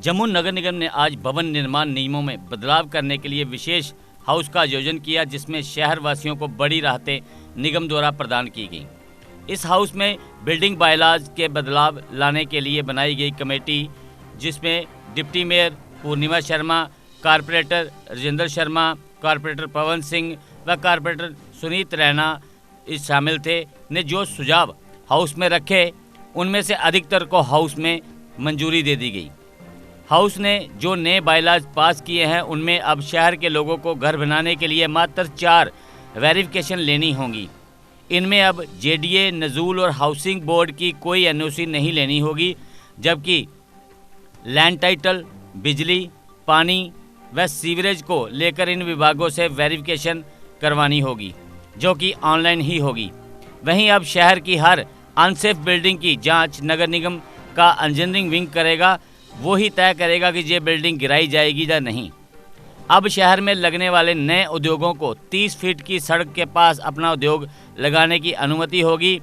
जम्मू नगर निगम ने आज भवन निर्माण नियमों में बदलाव करने के लिए विशेष हाउस का आयोजन किया, जिसमें शहर वासियों को बड़ी राहतें निगम द्वारा प्रदान की गई। इस हाउस में बिल्डिंग बायलॉज के बदलाव लाने के लिए बनाई गई कमेटी, जिसमें डिप्टी मेयर पूर्णिमा शर्मा, कारपोरेटर राजेंद्र शर्मा, कारपोरेटर पवन सिंह व कारपोरेटर सुनीत रैना इस शामिल थे, ने जो सुझाव हाउस में रखे उनमें से अधिकतर को हाउस में मंजूरी दे दी गई। हाउस ने जो नए बायलॉज पास किए हैं उनमें अब शहर के लोगों को घर बनाने के लिए मात्र 4 वेरिफिकेशन लेनी होंगी। इनमें अब जेडीए, नजूल और हाउसिंग बोर्ड की कोई एनओसी नहीं लेनी होगी, जबकि लैंड टाइटल, बिजली, पानी व सीवरेज को लेकर इन विभागों से वेरिफिकेशन करवानी होगी, जो कि ऑनलाइन ही होगी। वहीं अब शहर की हर अनसेफ बिल्डिंग की जांच नगर निगम का इंजीनियरिंग विंग करेगा। वो ही तय करेगा कि ये बिल्डिंग गिराई जाएगी या नहीं। अब शहर में लगने वाले नए उद्योगों को 30 फीट की सड़क के पास अपना उद्योग लगाने की अनुमति होगी,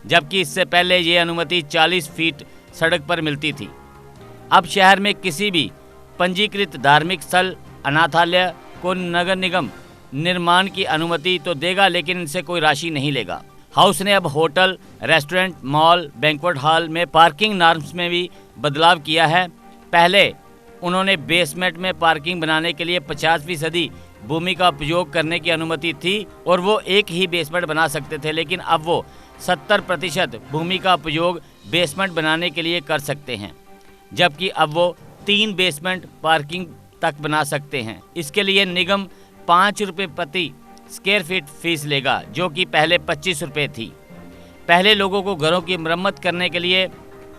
जबकि इससे पहले ये अनुमति 40 फीट सड़क पर मिलती थी। अब शहर में किसी भी पंजीकृत धार्मिक स्थल, अनाथालय को नगर निगम निर्माण की अनुमति तो देगा, लेकिन इनसे कोई राशि नहीं लेगा। हाउस ने अब hotel, restaurant, mall, banquet hall में पार्किंग नॉर्म्स में भी बदलाव किया है। पहले उन्होंने बेसमेंट में पार्किंग बनाने के लिए 50% भूमि का उपयोग करने की अनुमति थी और वो एक ही बेसमेंट बना सकते थे, लेकिन अब वो 70% भूमि का उपयोग बेसमेंट बनाने के लिए कर सकते हैं, जबकि अब वो 3 बेसमेंट पार्किंग तक बना सकते हैं। इसके लिए निगम 5 रुपये प्रति स्क्वायर फीट फीस लेगा, जो कि पहले 25 रुपये थी। पहले लोगों को घरों की मरम्मत करने के लिए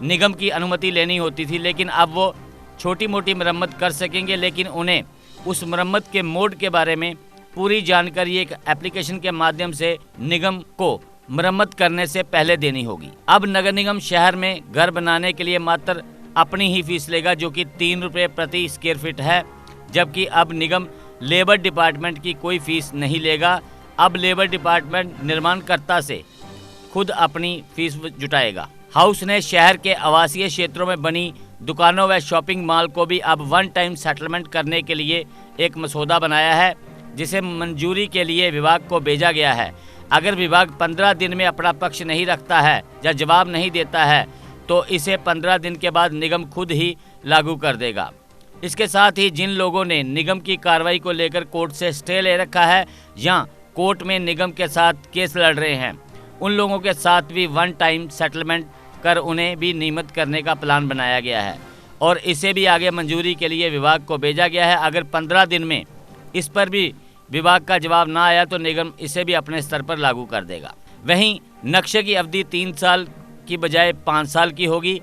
निगम की अनुमति लेनी होती थी, लेकिन अब वो छोटी मोटी मरम्मत कर सकेंगे, लेकिन उन्हें उस मरम्मत के मोड के बारे में पूरी जानकारी एक एप्लीकेशन के माध्यम से निगम को मरम्मत करने से पहले देनी होगी। अब नगर निगम शहर में घर बनाने के लिए मात्र अपनी ही फीस लेगा, जो कि 3 रुपये प्रति स्क्वायर फीट है, जबकि अब निगम लेबर डिपार्टमेंट की कोई फीस नहीं लेगा। अब लेबर डिपार्टमेंट निर्माणकर्ता से खुद अपनी फीस जुटाएगा। हाउस ने शहर के आवासीय क्षेत्रों में बनी दुकानों व शॉपिंग मॉल को भी अब वन टाइम सेटलमेंट करने के लिए एक मसौदा बनाया है, जिसे मंजूरी के लिए विभाग को भेजा गया है। अगर विभाग 15 दिन में अपना पक्ष नहीं रखता है या जवाब नहीं देता है, तो इसे 15 दिन के बाद निगम खुद ही लागू कर देगा। इसके साथ ही जिन लोगों ने निगम की कार्रवाई को लेकर कोर्ट से स्टे ले रखा है या कोर्ट में निगम के साथ केस लड़ रहे हैं, उन लोगों के साथ भी वन टाइम सेटलमेंट कर उन्हें भी नियमित करने का प्लान बनाया गया है और इसे भी आगे मंजूरी के लिए विभाग को भेजा गया है। अगर 15 दिन में इस पर भी विभाग का जवाब ना आया तो निगम इसे भी अपने स्तर पर लागू कर देगा। वहीं नक्शे की अवधि 3 साल की बजाय 5 साल की होगी।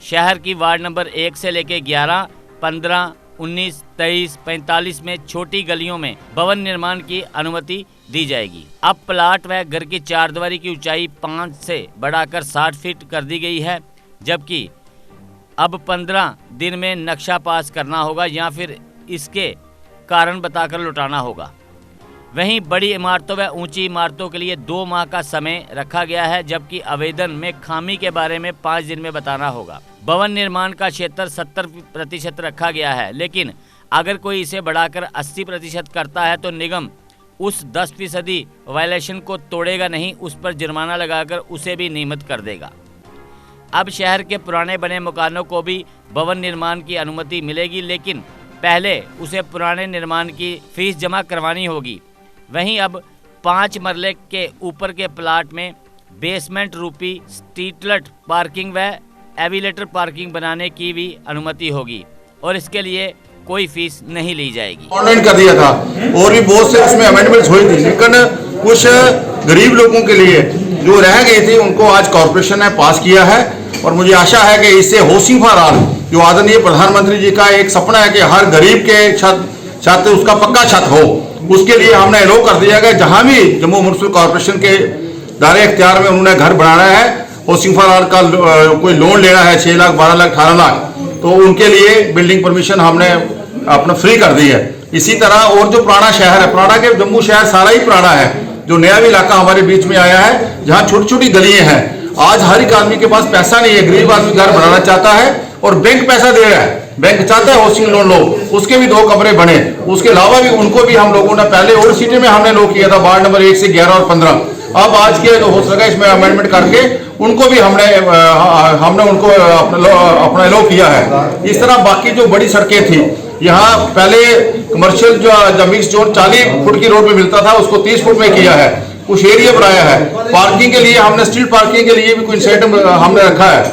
शहर की वार्ड नंबर 1 से लेकर 11, 15, 19, 23, 45 में छोटी गलियों में भवन निर्माण की अनुमति दी जाएगी। अब प्लाट व घर की 4 दीवारी की ऊंचाई 5 से बढ़ाकर 60 फीट कर दी गई है, जबकि अब 15 दिन में नक्शा पास करना होगा या फिर इसके कारण बताकर लौटाना होगा। वहीं बड़ी इमारतों व ऊंची इमारतों के लिए 2 माह का समय रखा गया है, जबकि आवेदन में खामी के बारे में 5 दिन में बताना होगा। भवन निर्माण का क्षेत्र 70% रखा गया है, लेकिन अगर कोई इसे बढ़ाकर 80% करता है तो निगम उस 10% वायलेशन को तोड़ेगा नहीं, उस पर जुर्माना लगाकर उसे भी नियमित कर देगा। अब शहर के पुराने बने मकानों को भी भवन निर्माण की अनुमति मिलेगी, लेकिन पहले उसे पुराने निर्माण की फीस जमा करवानी होगी। वहीं अब 5 मरले के ऊपर के प्लाट में बेसमेंट रूपी स्ट्रीटलेट पार्किंग व एविलेटर पार्किंग बनाने की भी अनुमति होगी और इसके लिए कोई फीस नहीं ली जाएगी। ऑनलाइन कर दिया था और भी बहुत से उसमें अमेंडमेंट्स हुई थी, लेकिन कुछ गरीब लोगों के लिए जो रह गए थे उनको आज कॉर्पोरेशन ने पास किया है और मुझे आशा है कि इससे हाउसिंग फॉर ऑल, जो आदरणीय प्रधानमंत्री जी का एक सपना है कि हर गरीब के छत उसका पक्का छत हो, उसके लिए हमने अलो कर दिया गया। जहां भी जम्मू म्युनिसिपल कॉर्पोरेशन के दायरे इख्तियार में उन्होंने घर बनाना है, हाउसिंग फॉर ऑल का कोई लोन लेना है 6 लाख, 12 लाख, 18 लाख, तो उनके लिए बिल्डिंग परमिशन हमने अपना फ्री कर दी है। इसी तरह और जो पुराना शहर है, पुराना के जम्मू शहर सारा ही पुराना है, जो नया भी इलाका हमारे बीच में आया है, जहाँ छोटी छोटी गलियां हैं, आज हर एक आदमी के पास पैसा नहीं है, गरीब आदमी घर बनाना चाहता है और बैंक पैसा दे रहा है, बैंक चाहता है हाउसिंग लोन लो, उसके भी 2 कमरे बने। उसके अलावा भी उनको भी हम लोगों ने पहले ओल्ड सिटी में हमने लो किया था, वार्ड नंबर 1 से 11 और 15। अब आज के जो हो सका इसमें अमेंडमेंट करके उनको भी हमने उनको अपना लो किया है। इस तरह बाकी जो बड़ी सड़कें थी, यहाँ पहले कमर्शियल जो मिक्स जोन 40 फुट की रोड में मिलता था, उसको 30 फुट में किया है, कुछ एरिया बनाया है। पार्किंग के लिए हमने स्ट्रीट पार्किंग के लिए भी कोई इंसेंटिव हमने रखा है,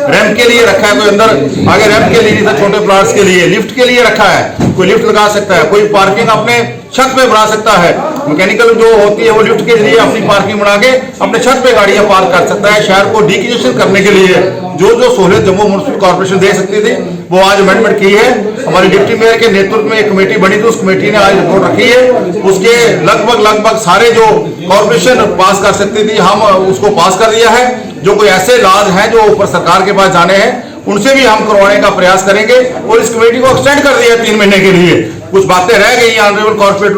रैंप के लिए रखा है, कोई अंदर आगे रैंप के लिए था, छोटे प्लाट्स के लिए, लिफ्ट के लिए रखा है, कोई लिफ्ट लगा सकता है, कोई पार्किंग अपने छत पे बना सकता है, मैकेनिकल जो होती है वो लिफ्ट के लिए अपनी पार्किंग बना के अपने छत पे गाड़ियां पार्क कर सकता है। शहर को डिकंजेशन करने के लिए जो सहूलियत जम्मू म्युनिसिपल कॉर्पोरेशन दे सकती थी वो आज अमेंडमेंट की है। हमारे डिप्टी मेयर के नेतृत्व में एक कमेटी बनी थी, उस कमेटी ने आज रिपोर्ट रखी है, उसके लगभग सारे जो कॉर्पोरेशन पास कर सकती थी हम उसको पास कर दिया है। जो कोई ऐसे लाज हैं जो ऊपर सरकार के पास जाने हैं उनसे भी हम करवाने का प्रयास करेंगे और इस कमेटी को एक्सटेंड कर दिया 3 महीने के लिए। कुछ बातें रह गई ऑनरेबल कॉर्पोरेटर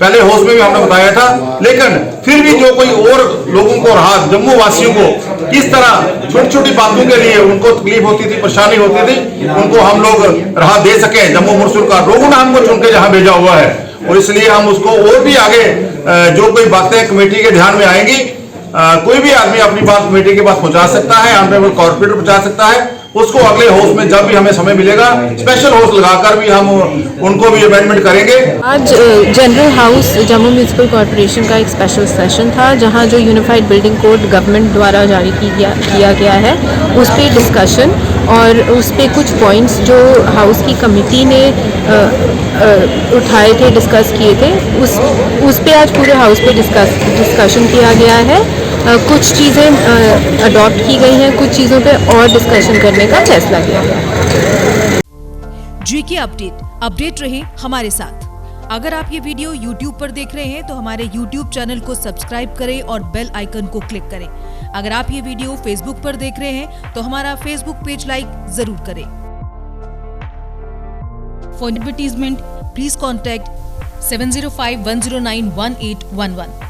पहले हाउस में भी हमने बताया था, लेकिन फिर भी जो कोई और लोगों को राहत, जम्मू वासियों को किस तरह छोटी छोटी बातों के लिए उनको तकलीफ होती थी, परेशानी होती थी, उनको हम लोग राहत दे सके। जम्मू म्युनिसिपल का लोगों ने हमको चुन के जहां भेजा हुआ है और इसलिए हम उसको और भी आगे जो कोई बातें कमेटी के ध्यान में आएंगी, कोई भी आदमी अपनी बात कमेटी के पास पहुंचा सकता है, ऑनरेबल कॉर्पोरेटर पहुंचा सकता है, उसको अगले हाउस में जब भी हमें समय मिलेगा स्पेशल हाउस लगाकर भी हम उनको भी अमेंडमेंट करेंगे। आज general house Jammu municipal corporation का एक स्पेशल सेशन था जहां जो यूनिफाइड बिल्डिंग कोड गवर्नमेंट द्वारा जारी किया गया है उस पर डिस्कशन और उस पर कुछ पॉइंट्स जो हाउस की कमेटी ने उठाए थे, डिस्कस किए थे, उस पे आज पूरे हाउस पे डिस्कशन किया गया है। कुछ चीज़ें अडॉप्ट की गई हैं, कुछ चीज़ों पे और डिस्कशन करने का फैसला किया गया। जीके अपडेट रहे हमारे साथ। अगर आप ये वीडियो YouTube पर देख रहे हैं तो हमारे YouTube चैनल को सब्सक्राइब करें और बेल आइकन को क्लिक करें। अगर आप ये वीडियो Facebook पर देख रहे हैं तो हमारा Facebook पेज लाइक जरूर करें। For advertisement please contact 7051091811।